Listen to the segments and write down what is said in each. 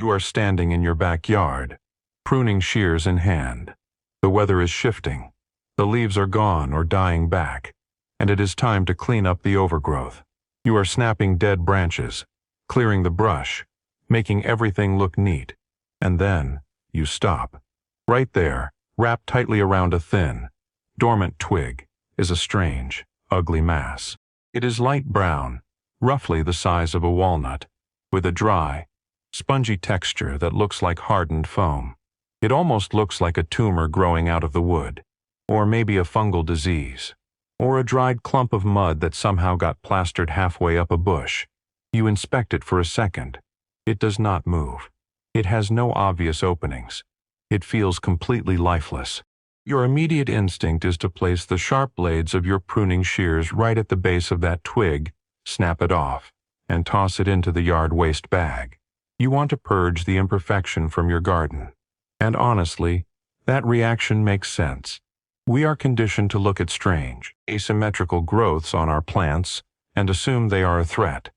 You are standing in your backyard, pruning shears in hand. The weather is shifting. The leaves are gone or dying back, and it is time to clean up the overgrowth. You are snapping dead branches, clearing the brush, making everything look neat. And then, you stop. Right there, wrapped tightly around a thin, dormant twig, is a strange, ugly mass. It is light brown, roughly the size of a walnut, with a dry, spongy texture that looks like hardened foam. It almost looks like a tumor growing out of the wood, or maybe a fungal disease, or a dried clump of mud that somehow got plastered halfway up a bush. You inspect it for a second. It does not move. It has no obvious openings. It feels completely lifeless. Your immediate instinct is to place the sharp blades of your pruning shears right at the base of that twig, snap it off, and toss it into the yard waste bag. You want to purge the imperfection from your garden. And honestly, that reaction makes sense. We are conditioned to look at strange, asymmetrical growths on our plants and assume they are a threat.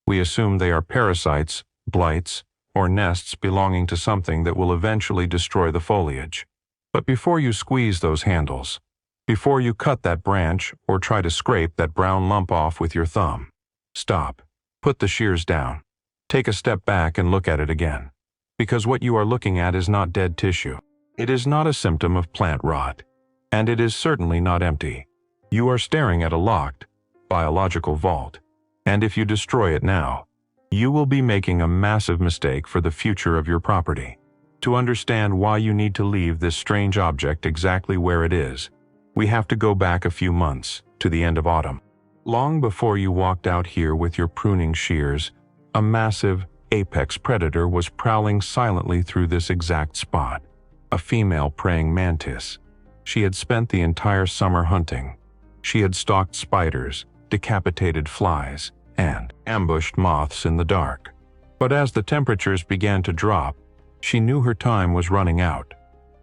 We assume they are parasites, blights, or nests belonging to something that will eventually destroy the foliage. But before you squeeze those handles, before you cut that branch or try to scrape that brown lump off with your thumb, stop. Put the shears down. Take a step back and look at it again. Because what you are looking at is not dead tissue. It is not a symptom of plant rot. And it is certainly not empty. You are staring at a locked, biological vault. And if you destroy it now, you will be making a massive mistake for the future of your property. To understand why you need to leave this strange object exactly where it is, we have to go back a few months, to the end of autumn. Long before you walked out here with your pruning shears, a massive, apex predator was prowling silently through this exact spot. A female praying mantis. She had spent the entire summer hunting. She had stalked spiders, decapitated flies, and ambushed moths in the dark. But as the temperatures began to drop, she knew her time was running out.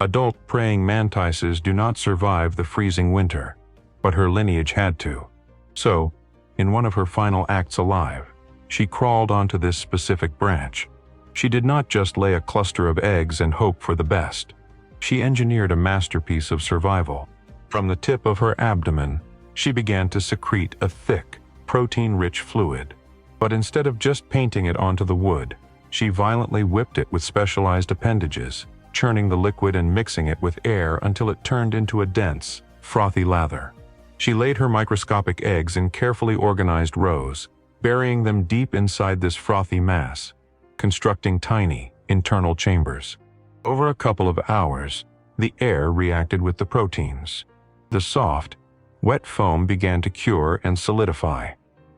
Adult praying mantises do not survive the freezing winter, but her lineage had to. So, in one of her final acts alive, she crawled onto this specific branch. She did not just lay a cluster of eggs and hope for the best. She engineered a masterpiece of survival. From the tip of her abdomen, she began to secrete a thick, protein-rich fluid. But instead of just painting it onto the wood, she violently whipped it with specialized appendages, churning the liquid and mixing it with air until it turned into a dense, frothy lather. She laid her microscopic eggs in carefully organized rows, burying them deep inside this frothy mass, constructing tiny, internal chambers. Over a couple of hours, the air reacted with the proteins. The soft, wet foam began to cure and solidify.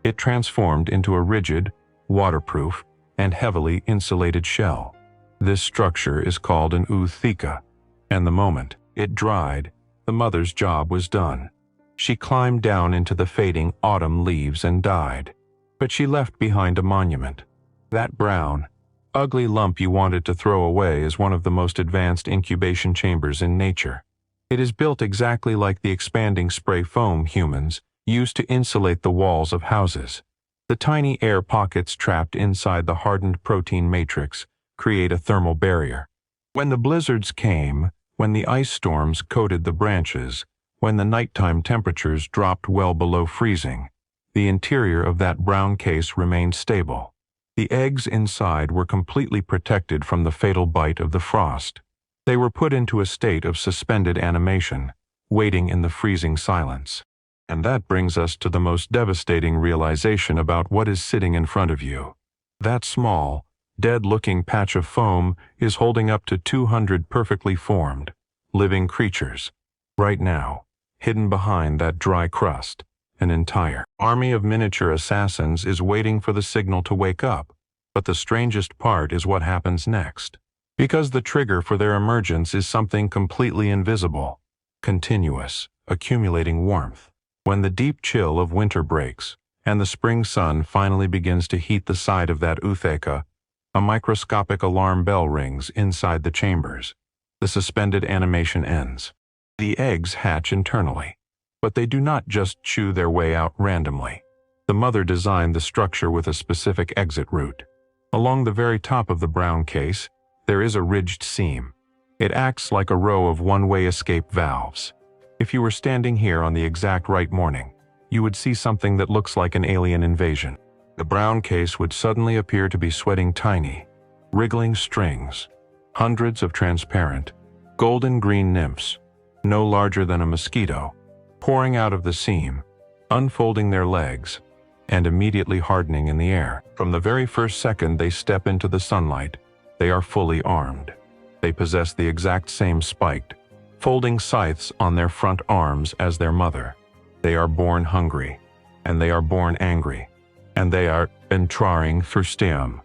It transformed into a rigid, waterproof, and heavily insulated shell. This structure is called an oothea, and the moment it dried, the mother's job was done. She climbed down into the fading autumn leaves and died. But she left behind a monument. That brown, ugly lump you wanted to throw away is one of the most advanced incubation chambers in nature. It is built exactly like the expanding spray foam humans use to insulate the walls of houses. The tiny air pockets trapped inside the hardened protein matrix create a thermal barrier. When the blizzards came, when the ice storms coated the branches, when the nighttime temperatures dropped well below freezing, the interior of that brown case remained stable. The eggs inside were completely protected from the fatal bite of the frost. They were put into a state of suspended animation, waiting in the freezing silence. And that brings us to the most devastating realization about what is sitting in front of you. That small, dead-looking patch of foam is holding up to 200 perfectly formed, living creatures. Right now, hidden behind that dry crust, an entire army of miniature assassins is waiting for the signal to wake up. But the strangest part is what happens next. Because the trigger for their emergence is something completely invisible, continuous, accumulating warmth. When the deep chill of winter breaks, and the spring sun finally begins to heat the side of that oothea, a microscopic alarm bell rings inside the chambers. The suspended animation ends. The eggs hatch internally, but they do not just chew their way out randomly. The mother designed the structure with a specific exit route. Along the very top of the brown case, there is a ridged seam. It acts like a row of one-way escape valves. If you were standing here on the exact right morning, you would see something that looks like an alien invasion. The brown case would suddenly appear to be sweating tiny, wriggling strings, hundreds of transparent, golden-green nymphs, no larger than a mosquito, pouring out of the seam, unfolding their legs, and immediately hardening in the air. From the very first second they step into the sunlight, they are fully armed. They possess the exact same spiked, folding scythes on their front arms as their mother. They are born hungry, and they are born angry, and they are entraring thirstium.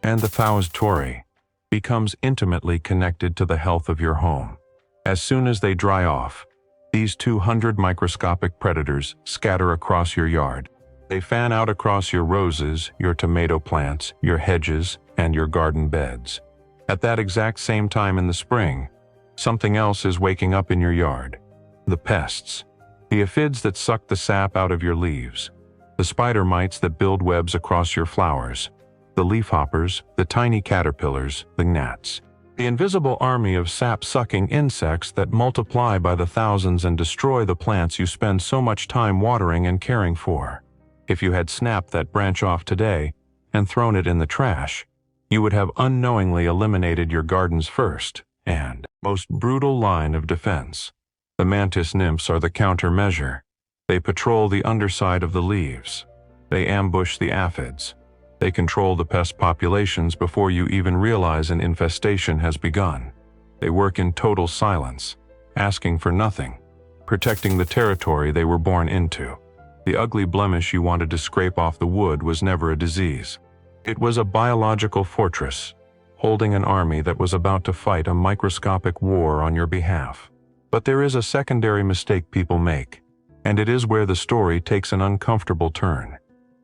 And the Faustori becomes intimately connected to the health of your home. As soon as they dry off, these 200 microscopic predators scatter across your yard. They fan out across your roses, your tomato plants, your hedges, and your garden beds. At that exact same time in the spring, something else is waking up in your yard. The pests, the aphids that suck the sap out of your leaves, the spider mites that build webs across your flowers, the leafhoppers, the tiny caterpillars, the gnats. The invisible army of sap-sucking insects that multiply by the thousands and destroy the plants you spend so much time watering and caring for. If you had snapped that branch off today and thrown it in the trash, you would have unknowingly eliminated your garden's first and most brutal line of defense. The mantis nymphs are the countermeasure. They patrol the underside of the leaves. They ambush the aphids. They control the pest populations before you even realize an infestation has begun. They work in total silence, asking for nothing, protecting the territory they were born into. The ugly blemish you wanted to scrape off the wood was never a disease. It was a biological fortress, holding an army that was about to fight a microscopic war on your behalf. But there is a secondary mistake people make, and it is where the story takes an uncomfortable turn.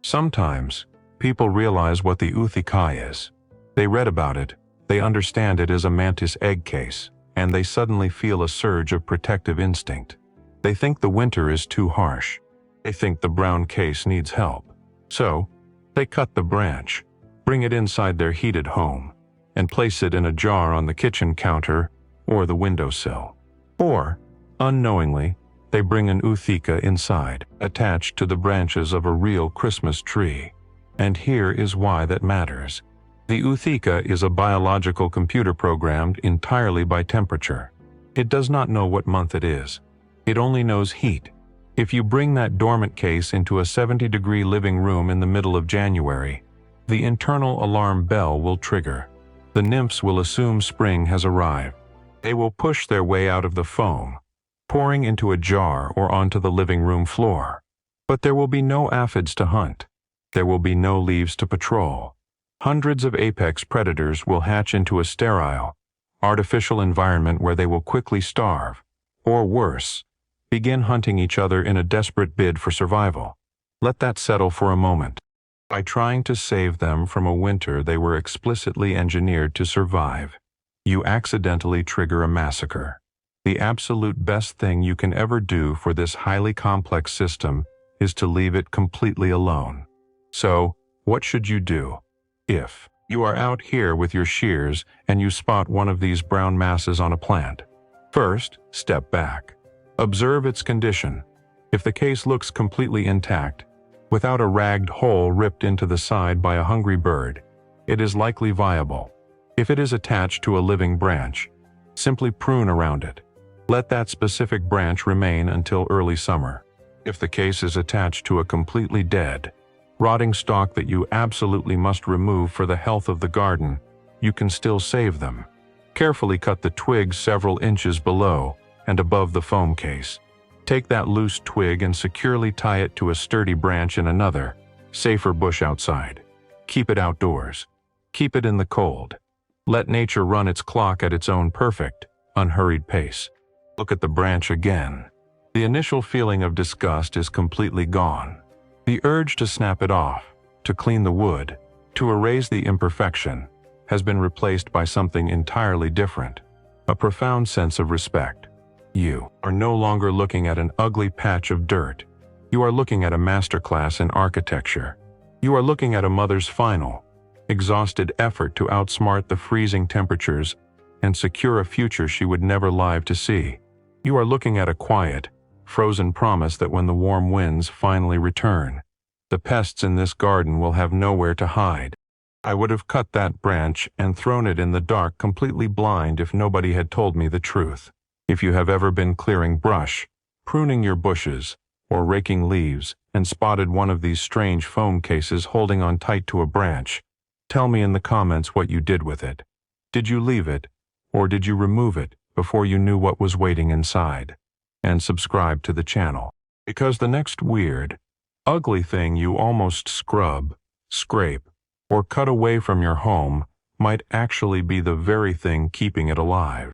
Sometimes, people realize what the oothea is. They read about it, they understand it as a mantis egg case, and they suddenly feel a surge of protective instinct. They think the winter is too harsh. They think the brown case needs help. So, they cut the branch, bring it inside their heated home, and place it in a jar on the kitchen counter or the windowsill. Or, unknowingly, they bring an oothea inside, attached to the branches of a real Christmas tree. And here is why that matters. The oothea is a biological computer programmed entirely by temperature. It does not know what month it is. It only knows heat. If you bring that dormant case into a 70-degree living room in the middle of January, the internal alarm bell will trigger. The nymphs will assume spring has arrived. They will push their way out of the foam, pouring into a jar or onto the living room floor. But there will be no aphids to hunt. There will be no leaves to patrol. Hundreds of apex predators will hatch into a sterile, artificial environment where they will quickly starve, or worse, begin hunting each other in a desperate bid for survival. Let that settle for a moment. By trying to save them from a winter they were explicitly engineered to survive, you accidentally trigger a massacre. The absolute best thing you can ever do for this highly complex system is to leave it completely alone. So, what should you do? If you are out here with your shears and you spot one of these brown masses on a plant, first, step back. Observe its condition. If the case looks completely intact, without a ragged hole ripped into the side by a hungry bird, it is likely viable. If it is attached to a living branch, simply prune around it. Let that specific branch remain until early summer. If the case is attached to a completely dead, rotting stalk that you absolutely must remove for the health of the garden, you can still save them. Carefully cut the twigs several inches below and above the foam case. Take that loose twig and securely tie it to a sturdy branch in another, safer bush outside. Keep it outdoors. Keep it in the cold. Let nature run its clock at its own perfect, unhurried pace. Look at the branch again. The initial feeling of disgust is completely gone. The urge to snap it off, to clean the wood, to erase the imperfection, has been replaced by something entirely different, a profound sense of respect. You are no longer looking at an ugly patch of dirt. You are looking at a masterclass in architecture. You are looking at a mother's final, exhausted effort to outsmart the freezing temperatures and secure a future she would never live to see. You are looking at a quiet, frozen promise that when the warm winds finally return, the pests in this garden will have nowhere to hide. I would have cut that branch and thrown it in the dark completely blind if nobody had told me the truth. If you have ever been clearing brush, pruning your bushes, or raking leaves and spotted one of these strange phone cases holding on tight to a branch, tell me in the comments what you did with it. Did you leave it, or did you remove it before you knew what was waiting inside? And subscribe to the channel, because the next weird, ugly thing you almost scrub, scrape, or cut away from your home might actually be the very thing keeping it alive.